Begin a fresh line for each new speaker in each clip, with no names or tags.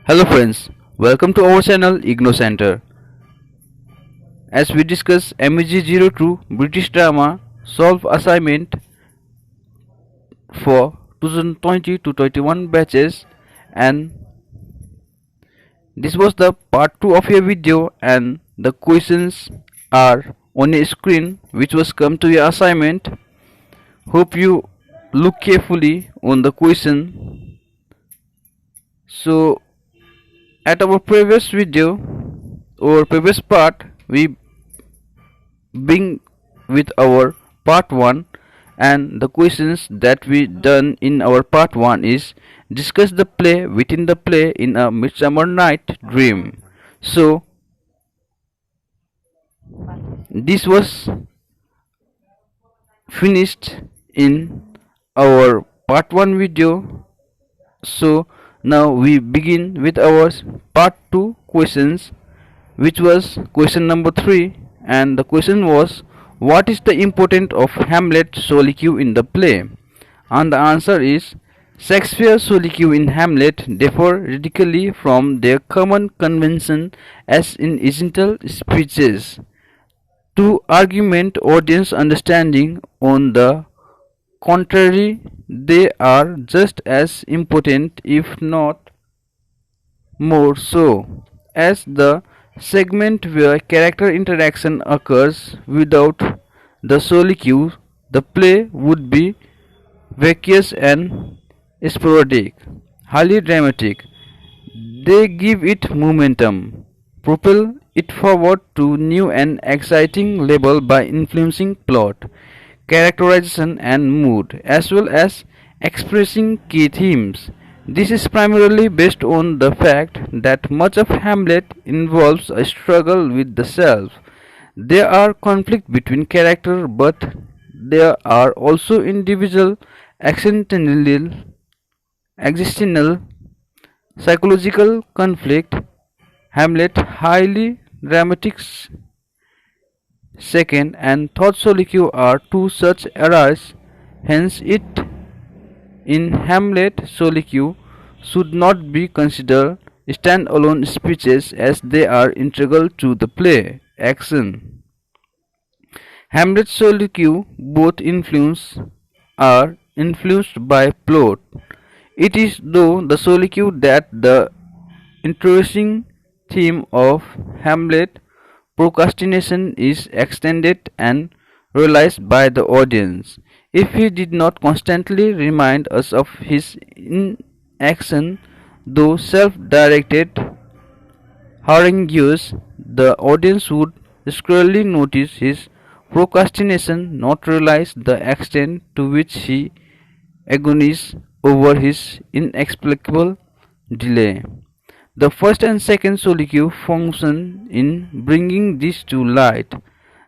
Hello friends, welcome to our channel Ignou Center. As we discuss MEG02 British drama solve assignment for 2020 to 21 batches, and this was the part 2 of your video, and the questions are on your screen which was come to your assignment. Hope you look carefully on the question. So at our previous video or previous part, we begin with our part 1, and the questions that we done in our part 1 is discuss the play within the play in a Midsummer Night Dream. So this was finished in our part 1 video. So now we begin with our part 2 questions, which was question number 3, and the question was, what is the importance of Hamlet soliloquy in the play? And the answer is, Shakespeare's soliloquy in Hamlet differ radically from their common convention as in incidental speeches. To argument audience understanding, on the contrary, they are just as important, if not more so, as the segment where character interaction occurs. Without the soliloquy, the play would be vacuous and sporadic, highly dramatic. They give it momentum, propel it forward to new and exciting level by influencing plot, characterization and mood, as well as expressing key themes. This is primarily based on the fact that much of Hamlet involves a struggle with the self. There are conflicts between characters, but there are also individual existential psychological conflict. Hamlet highly dramatic second and third soliloquy are two such areas. Hence it in Hamlet soliloquy should not be considered stand-alone speeches, as they are integral to the play action. Hamlet's soliloquy both are influenced by plot. It is through the soliloquy that the interesting theme of Hamlet, procrastination, is extended and realized by the audience. If he did not constantly remind us of his inaction, though self-directed harangues, the audience would squarely notice his procrastination, not realize the extent to which he agonizes over his inexplicable delay. The first and second soliloquy function in bringing this to light.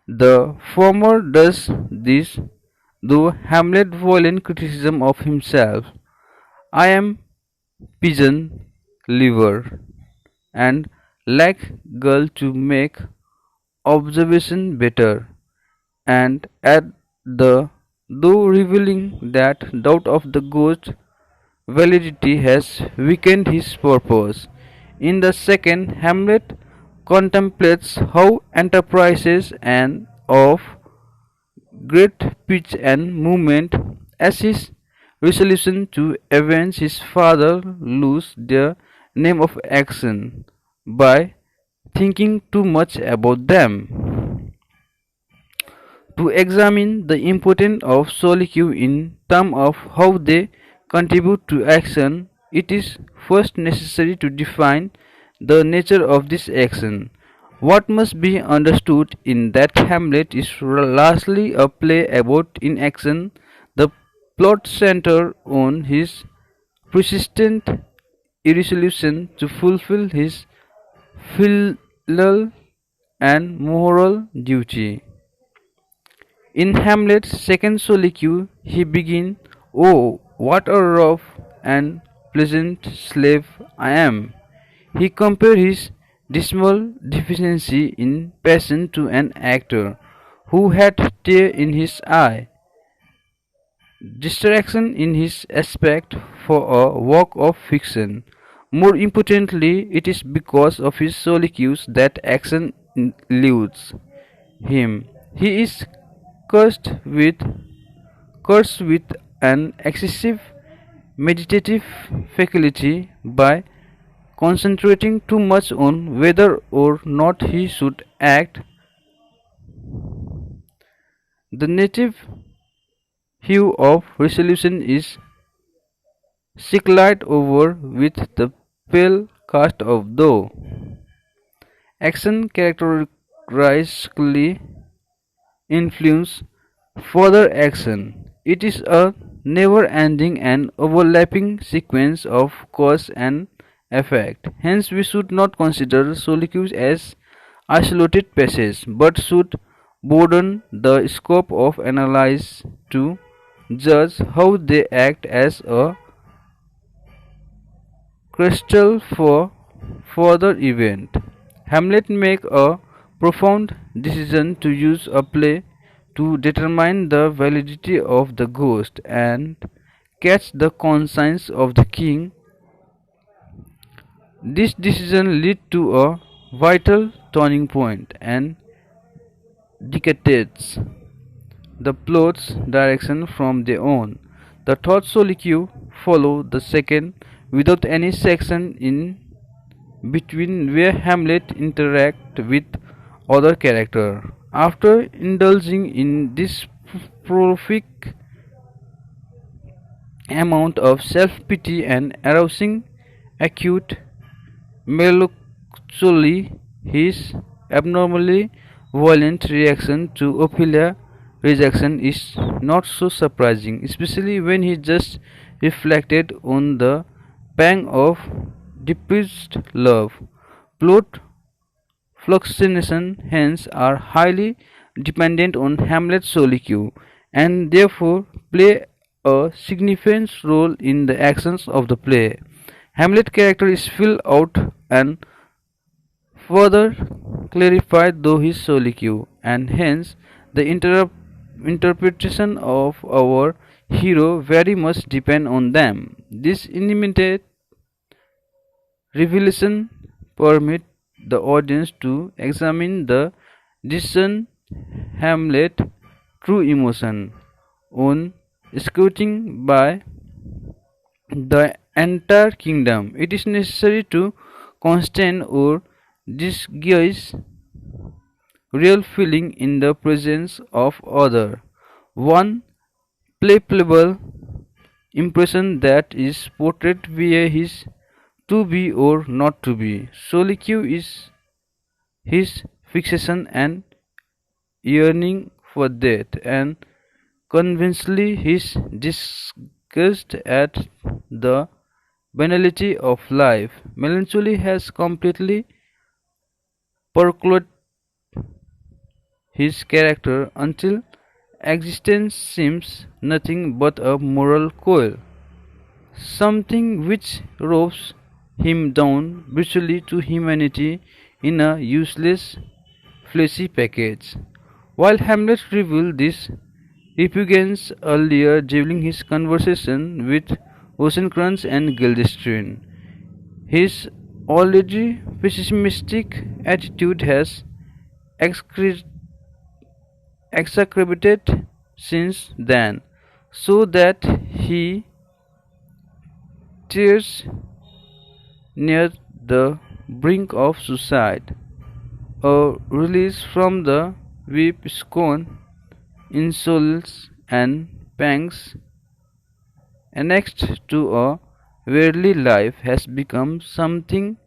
The former does this through Hamlet's violent criticism of himself. I am pigeon liver and lack girl to make observation better, and at the though revealing that doubt of the ghost validity has weakened his purpose. In the second, Hamlet contemplates how enterprises and of great pitch and movement, as his resolution to avenge his father, lose their name of action by thinking too much about them. To examine the importance of soliloquy in terms of how they contribute to action, it is first necessary to define the nature of this action. What must be understood in that Hamlet is largely a play about inaction. The plot centers on his persistent irresolution to fulfill his filial and moral duty. In Hamlet's second soliloquy, he begins, "Oh, what a rough and pleasant slave I am." He compares his dismal deficiency in passion to an actor who had tear in his eye, distraction in his aspect for a work of fiction, More importantly, it is because of his soliloquies that action eludes him. He is cursed with cursed with an excessive meditative faculty by concentrating too much on whether or not he should act. The native hue of resolution is sicklight over with the pale cast of though. Action characteristically influence further action. It is a never-ending and overlapping sequence of cause and effect. Hence, we should not consider soliloquies as isolated passages, but should broaden the scope of analysis to judge how they act as a crystal for further event. Hamlet make a profound decision to use a play to determine the validity of the ghost and catch the conscience of the king. This decision led to a vital turning point and dictates the plot's direction from their own. The third soliloquy follow the second without any section in between where Hamlet interacts with other characters. After indulging in this prolific amount of self-pity and arousing acute melancholy, his abnormally violent reaction to Ophelia rejection is not so surprising, especially when he just reflected on the pang of depressed love. Plot fluctuation hence are highly dependent on Hamlet's soliloquy and therefore play a significant role in the actions of the play. Hamlet's character is filled out and further clarified through his soliloquy, and hence the interpretation of our hero very much depend on them. This immediate revelation permit the audience to examine the decision Hamlet true emotion on scouting by the entire kingdom. It is necessary to constrain or disguise real feeling in the presence of other. One palpable impression that is portrayed via his to be or not to be. Soliloquy is his fixation and yearning for death, and convincingly his disgust at the banality of life. Melancholy has completely percolated his character until existence seems nothing but a moral coil, something which robs him down virtually to humanity in a useless fleshy package. While Hamlet revealed this repugnance earlier during his conversation with Rosencrantz and Guildenstern, his already pessimistic attitude has exacerbated since then, so that he tears near the brink of suicide. A release from the whip scorn, insults, and pangs annexed to a worldly life has become something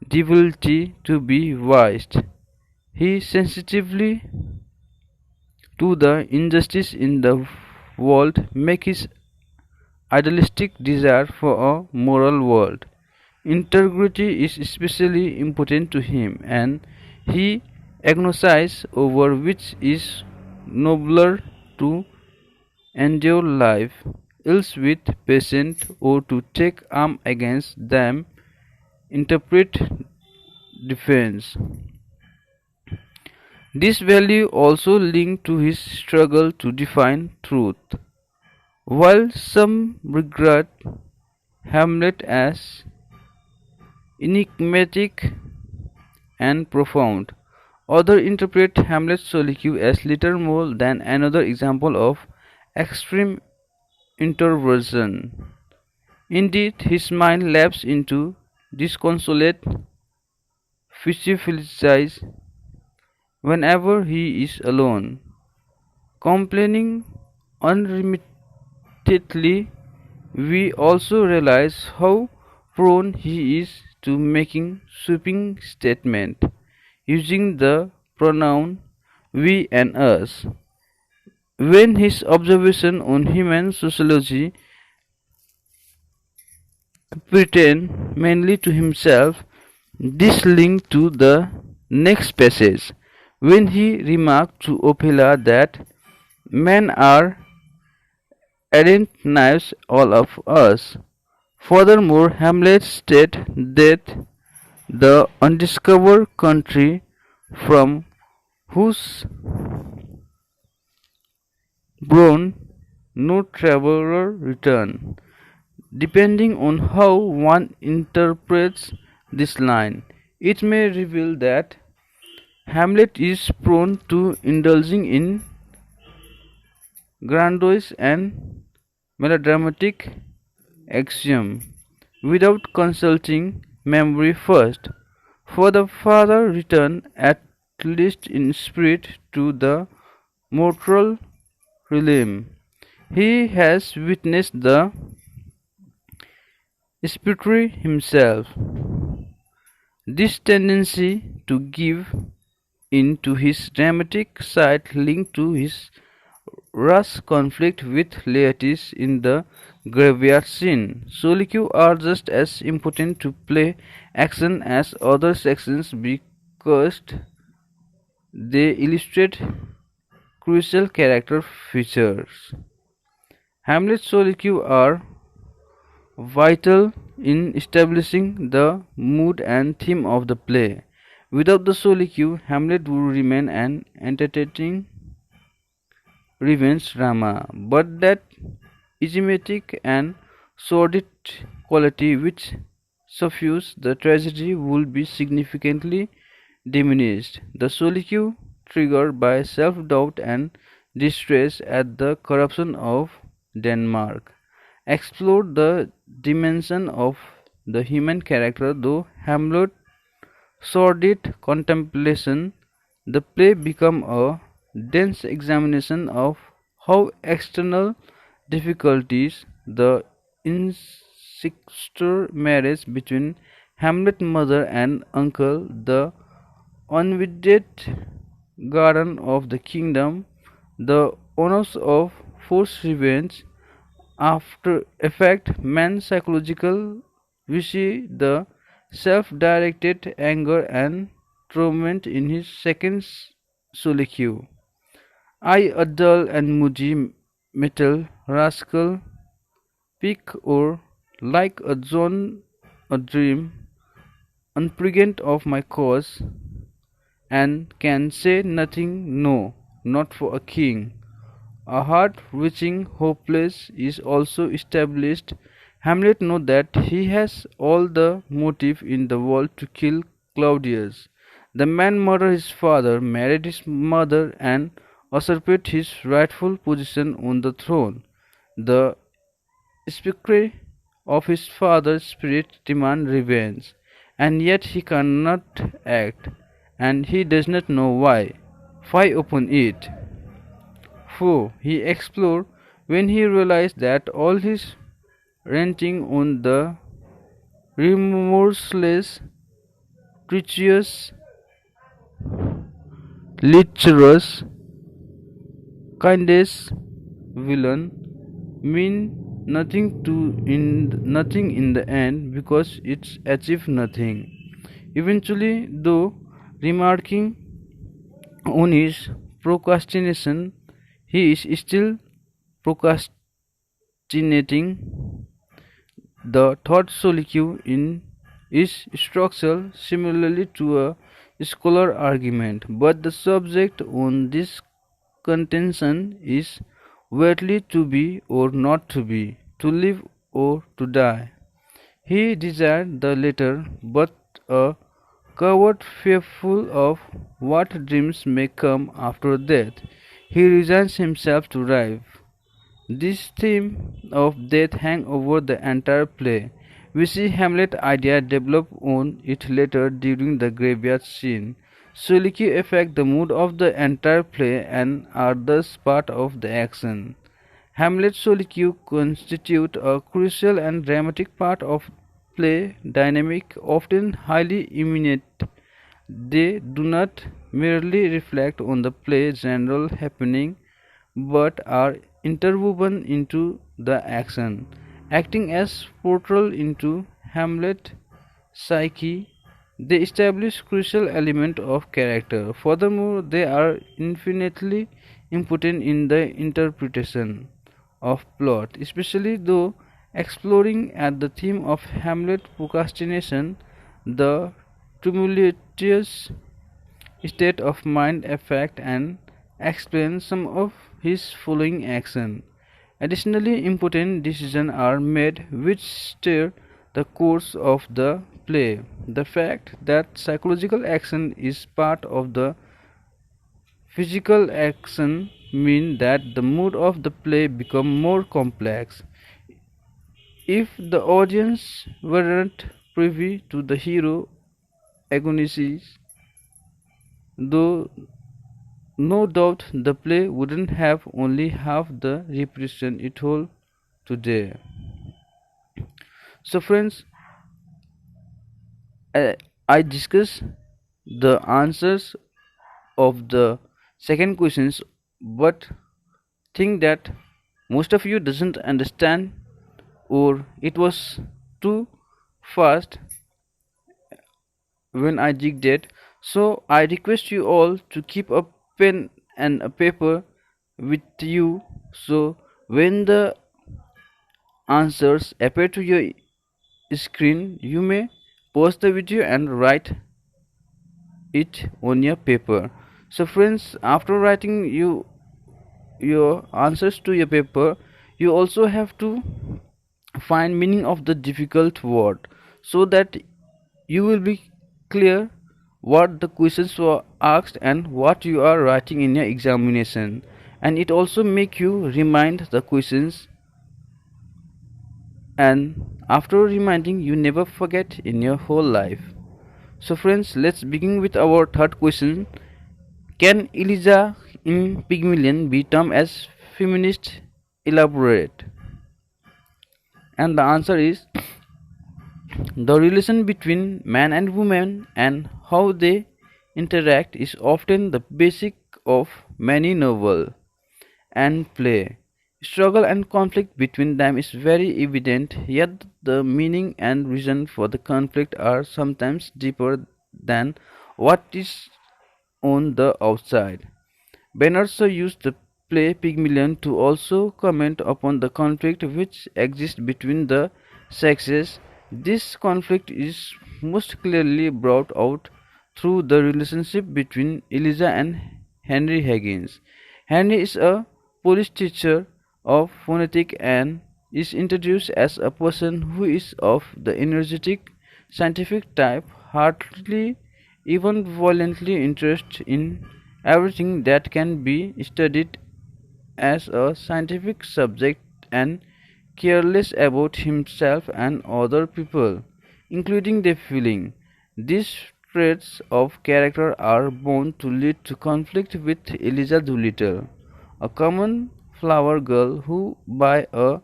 difficult to be voiced. He sensitively to the injustice in the world make his idealistic desire for a moral world. Integrity is especially important to him, and he agonizes over which is nobler to endure life ills with patience or to take arm against them. Interpret defense. This value also linked to his struggle to define truth. While some regard Hamlet as enigmatic and profound. Others interpret Hamlet's soliloquy as little more than another example of extreme introversion. Indeed, his mind lapses into disconsolate physicalities whenever he is alone, complaining unremittingly. We also realize how prone he is to making sweeping statements, using the pronoun we and us. When his observation on human sociology pertain mainly to himself, this linked to the next passage, when he remarked to Ophelia that men are errant knives all of us. Furthermore, Hamlet states that the undiscovered country from whose bourne no traveller return. Depending on how one interprets this line, it may reveal that Hamlet is prone to indulging in grandiose and melodramatic axiom without consulting memory first. For the father returned at least in spirit to the mortal realm. He has witnessed the spectre himself. This tendency to give in to his dramatic side linked to his rash conflict with Laertes in the graveyard scene. Soliloquies are just as important to play action as other sections because they illustrate crucial character features. Hamlet's soliloquies are vital in establishing the mood and theme of the play. Without the soliloquy, Hamlet would remain an entertaining revenge drama, but that enigmatic and sordid quality which suffused the tragedy would be significantly diminished. The soliloquy, triggered by self-doubt and distress at the corruption of Denmark, explored the dimension of the human character. Though Hamlet's sordid contemplation, the play became a dense examination of how external difficulties, the incestuous marriage between Hamlet's mother and uncle, the unwedded garden of the kingdom, the onus of forced revenge, after effect man's psychological vichy, the self-directed anger and torment in his second soliloquy. I, a dull and moody metal rascal, pick or like a John a dream, unpregnant of my cause, and can say nothing, no, not for a king. A heart reaching hopeless is also established. Hamlet knows that he has all the motive in the world to kill Claudius. The man murdered his father, married his mother, and usurped his rightful position on the throne. The spectre of his father's spirit demands revenge, and yet he cannot act, and he does not know why. Why upon it? For he explored when he realized that all his ranting on the remorseless, treacherous, lecherous, kindest villain mean nothing in the end because it's achieved nothing. Eventually, though remarking on his procrastination, he is still procrastinating. The third soliloquy in is structural similarly to a scholar argument, but the subject on this contention is whether to be or not to be, to live or to die. He desired the latter, but a coward fearful of what dreams may come after death, he resigns himself to life. This theme of death hangs over the entire play. We see Hamlet's idea develop on it later during the graveyard scene. Soliloquies affect the mood of the entire play and are thus part of the action. Hamlet's soliloquy constitute a crucial and dramatic part of play dynamic, often highly imminent. They do not merely reflect on the play's general happening, but are interwoven into the action, acting as portal into Hamlet's psyche. They establish crucial element of character. Furthermore, they are infinitely important in the interpretation of plot, especially though exploring at the theme of Hamlet procrastination, the tumultuous state of mind affect and explain some of his following action. Additionally, important decisions are made which steer the course of the play. The fact that psychological action is part of the physical action means that the mood of the play becomes more complex. If the audience weren't privy to the hero agonies, though no doubt the play wouldn't have only half the reputation it holds today. So friends, I discussed the answers of the second questions, but think that most of you doesn't understand or it was too fast when I did that. So I request you all to keep a pen and a paper with you, so when the answers appear to your screen, you may pause the video and write it on your paper. So friends, after writing your answers to your paper, you also have to find meaning of the difficult word, so that you will be clear what the questions were asked and what you are writing in your examination, and it also make you remind the questions, and after reminding you never forget in your whole life. So friends, let's begin with our third question. Can Eliza in Pygmalion be termed as feminist? Elaborate. And the answer is the relation between man and woman and how they interact is often the basic of many novels and play. Struggle and conflict between them is very evident, yet the meaning and reason for the conflict are sometimes deeper than what is on the outside. Ben also used the play Pygmalion to also comment upon the conflict which exists between the sexes. This conflict is most clearly brought out through the relationship between Eliza and Henry Higgins. Henry is a Polish teacher of phonetics and is introduced as a person who is of the energetic, scientific type, heartily, even violently interested in everything that can be studied as a scientific subject and careless about himself and other people, including their feeling. These traits of character are bound to lead to conflict with Eliza Doolittle, a common flower girl who, by a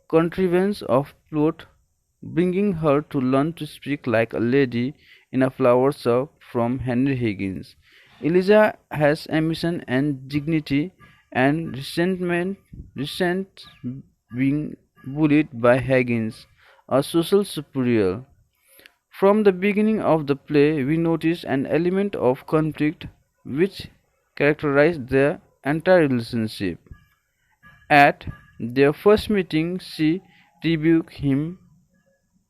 contrivance of plot, bringing her to learn to speak like a lady in a flower shop from Henry Higgins. Eliza has ambition and dignity and resent being bullied by Higgins, a social superior. From the beginning of the play, we notice an element of conflict which characterizes their entire relationship. At their first meeting, she rebuked him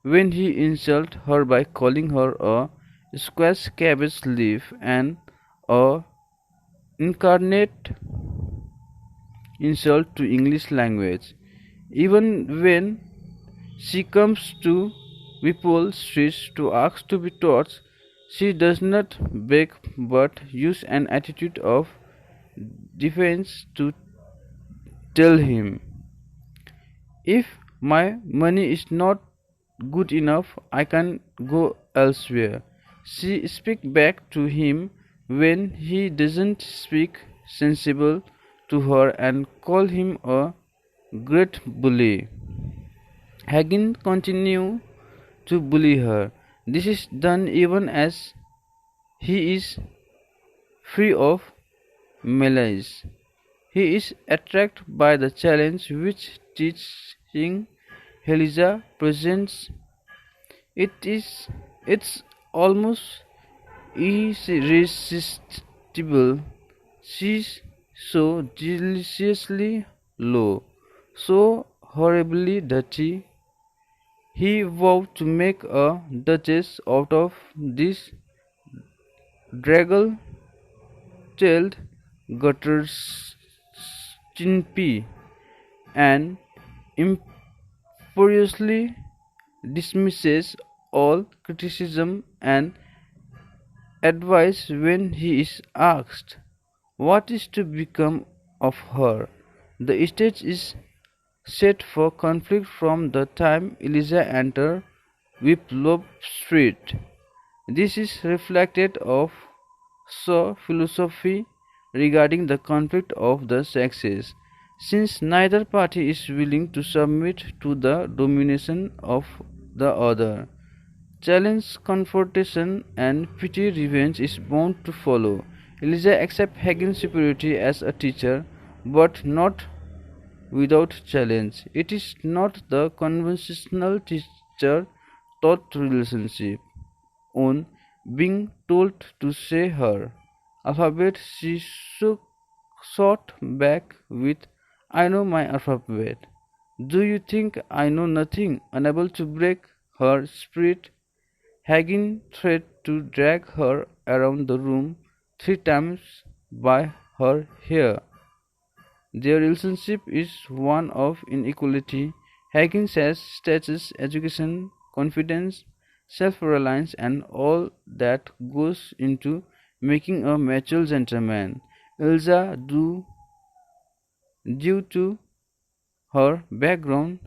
when he insulted her by calling her a squash cabbage leaf and a incarnate insult to English language. Even when she comes to Whipple streets to ask to be taught. She does not beg but use an attitude of defense to tell him, if my money is not good enough, I can go elsewhere. She speaks back to him when he doesn't speak sensible to her and call him a great bully. Hagen continues to bully her. This is done even as he is free of malice. He is attracted by the challenge which teaching Eliza presents. It's almost irresistible. She's so deliciously low, so horribly dirty. He vowed to make a duchess out of this draggle-tailed gutter chimpy, and imperiously dismisses all criticism and advice when he is asked what is to become of her. The stage is set for conflict from the time Eliza enters Whitlow Street. This is reflected of philosophy regarding the conflict of the sexes, since neither party is willing to submit to the domination of the other. Challenge, confrontation, and petty revenge is bound to follow. Eliza accepts Hagen's superiority as a teacher, but not without challenge. It is not the conventional teacher-taught relationship. On being told to say her alphabet, she shot back with, I know my alphabet. Do you think I know nothing? Unable to break her spirit, Hagen threatened to drag her around the room 3 times by her hair. Their relationship is one of inequality. Hagen has status, education, confidence, self-reliance, and all that goes into making a mature gentleman. Eliza, due to her background,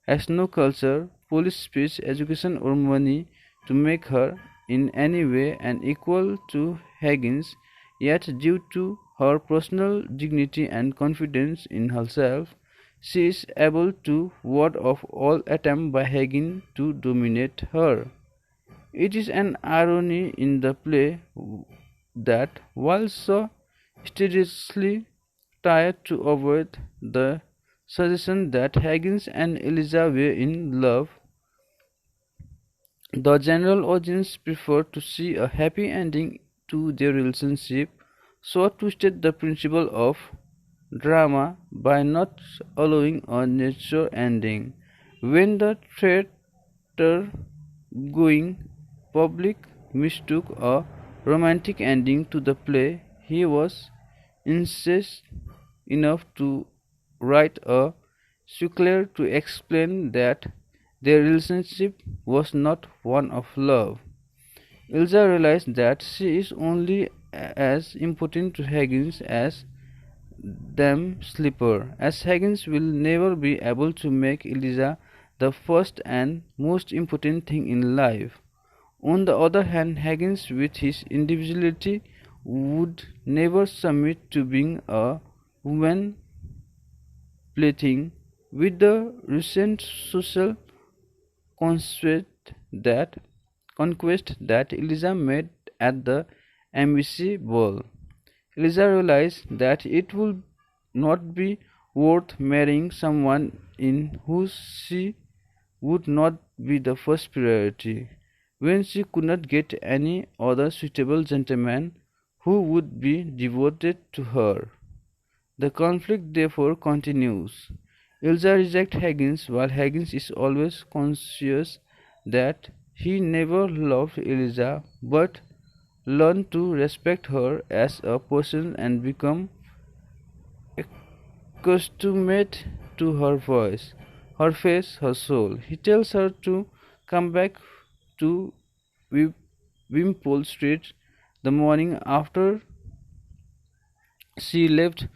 has no culture, police speech, education, or money to make her in any way an equal to Hagen's, yet due to her personal dignity and confidence in herself, she is able to ward off all attempt by Hagen to dominate her. It is an irony in the play that while so studiously tried to avoid the suggestion that Hagen and Eliza were in love, the general audience preferred to see a happy ending to their relationship, so twisted the principle of drama by not allowing a natural ending. When the theatre going public mistook a romantic ending to the play, he was incensed enough to write a sequel to explain that their relationship was not one of love. Eliza realized that she is only as important to Higgins as them slipper, as Higgins will never be able to make Eliza the first and most important thing in life. On the other hand, Higgins, with his individuality, would never submit to being a woman plaything. With the recent social that conquest that Eliza made at the embassy ball, Eliza realized that it would not be worth marrying someone in whose she would not be the first priority, when she could not get any other suitable gentleman who would be devoted to her. The conflict therefore continues. Eliza rejects Higgins, while Higgins is always conscious that he never loved Eliza, but learned to respect her as a person and become accustomed to her voice, her face, her soul. He tells her to come back to Wim- Wimpole Street the morning after she left,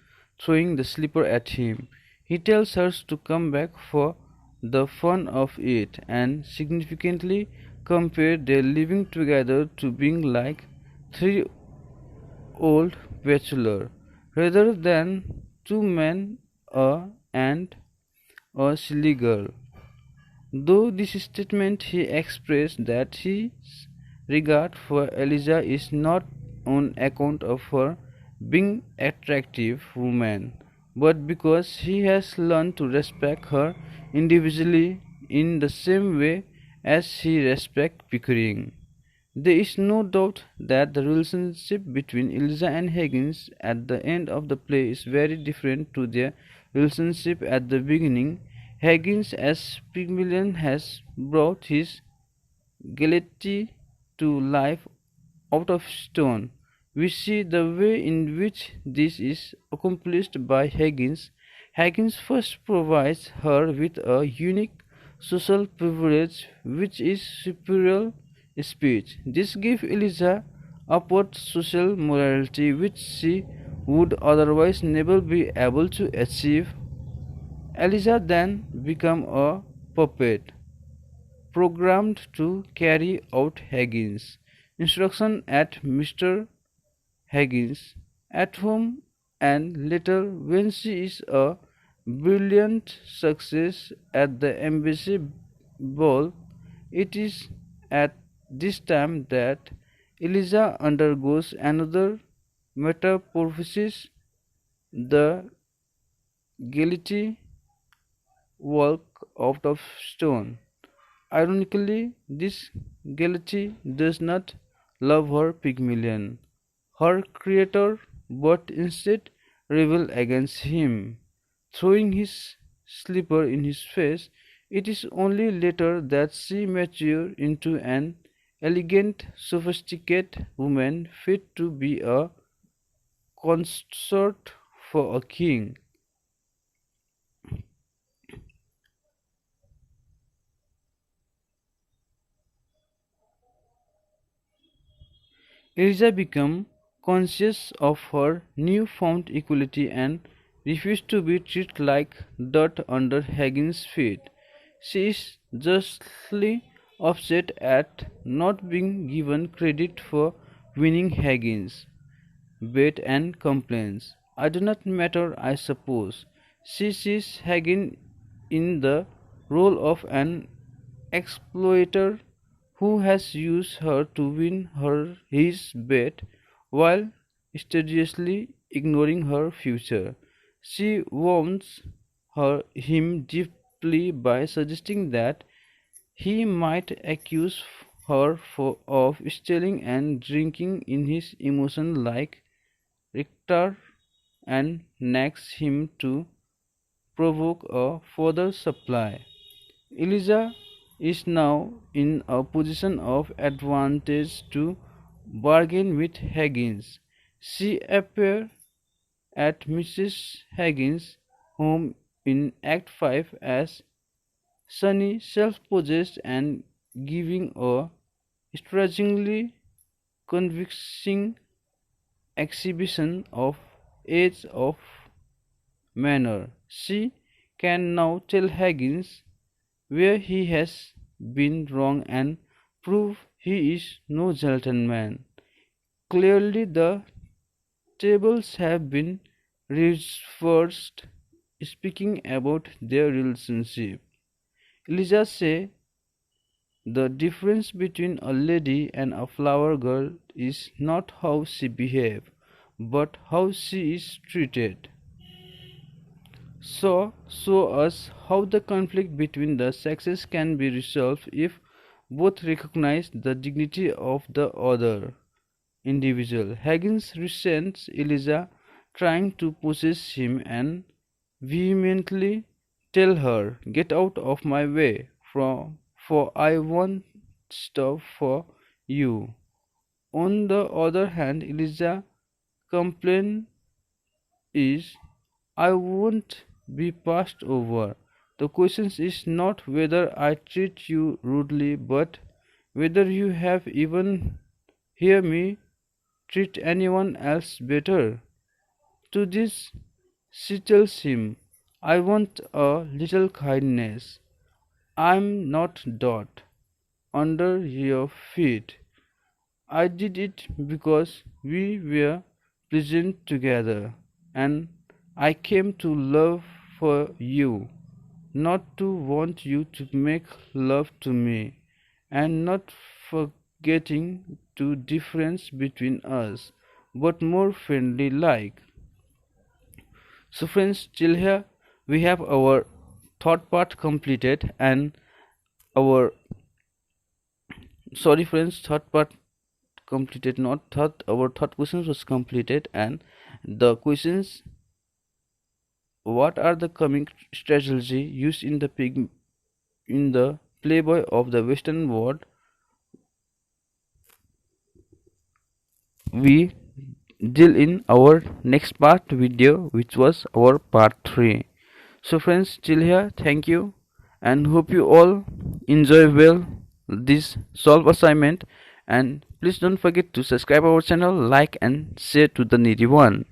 throwing the slipper at him. He tells her to come back for the fun of it and significantly compare their living together to being like three old bachelors rather than two men and a silly girl. Though this statement he expressed that his regard for Eliza is not on account of her being attractive woman, but because he has learned to respect her individually in the same way as he respects Pickering. There is no doubt that the relationship between Eliza and Higgins at the end of the play is very different to their relationship at the beginning. Higgins as Pygmalion has brought his gaiety to life out of stone. We see the way in which this is accomplished by Higgins. Higgins first provides her with a unique social privilege which is superior speech. This gives Eliza upward social morality which she would otherwise never be able to achieve. Eliza then becomes a puppet programmed to carry out Higgins' instruction at Mr. Higgins at home and later when she is a brilliant success at the embassy ball. It is at this time that Eliza undergoes another metamorphosis, the gaiety walk out of stone. Ironically, this gaiety does not love her Pygmalion, her creator, but instead rebel against him, throwing his slipper in his face. It is only later that she matures into an elegant, sophisticated woman fit to be a consort for a king. Eliza becomes conscious of her new-found equality and refuses to be treated like dirt under Higgins' feet. She is justly upset at not being given credit for winning Higgins' bet and complains, "I do not matter, I suppose." She sees Higgins in the role of an exploiter who has used her to win her his bet while studiously ignoring her future. She wounds him deeply by suggesting that he might accuse her of stealing and drinking in his emotion like Richter and nags him to provoke a further supply. Eliza is now in a position of advantage to bargain with Higgins. She appears at Mrs. Higgins' home in Act 5 as sunny, self-possessed and giving a strikingly convincing exhibition of age of manner. She can now tell Higgins where he has been wrong and prove he is no gentleman. Clearly the tables have been reversed. Speaking about their relationship, Eliza says the difference between a lady and a flower girl is not how she behaves, but how she is treated. So, show us how the conflict between the sexes can be resolved if both recognize the dignity of the other individual. Higgins resents Eliza trying to possess him and vehemently tell her, "Get out of my way, for I won't stop for you." On the other hand, Eliza complains is, "I won't be passed over." The question is not whether I treat you rudely, but whether you have even hear me treat anyone else better. To this she tells him, I want a little kindness. I'm not dot under your feet. I did it because we were pleasant together, and I came to love for you, not to want you to make love to me, and not forgetting the difference between us, but more friendly like. So friends, till here we have our thought part completed, and our sorry friends, third part completed, not third, our third questions was completed. And the questions, what are the coming strategy used in the Playboy of the Western world, we deal in our next part video, which was our part 3. So friends, till here, thank you, and hope you all enjoy well this solve assignment, and please don't forget to subscribe our channel, like and share to the needy one.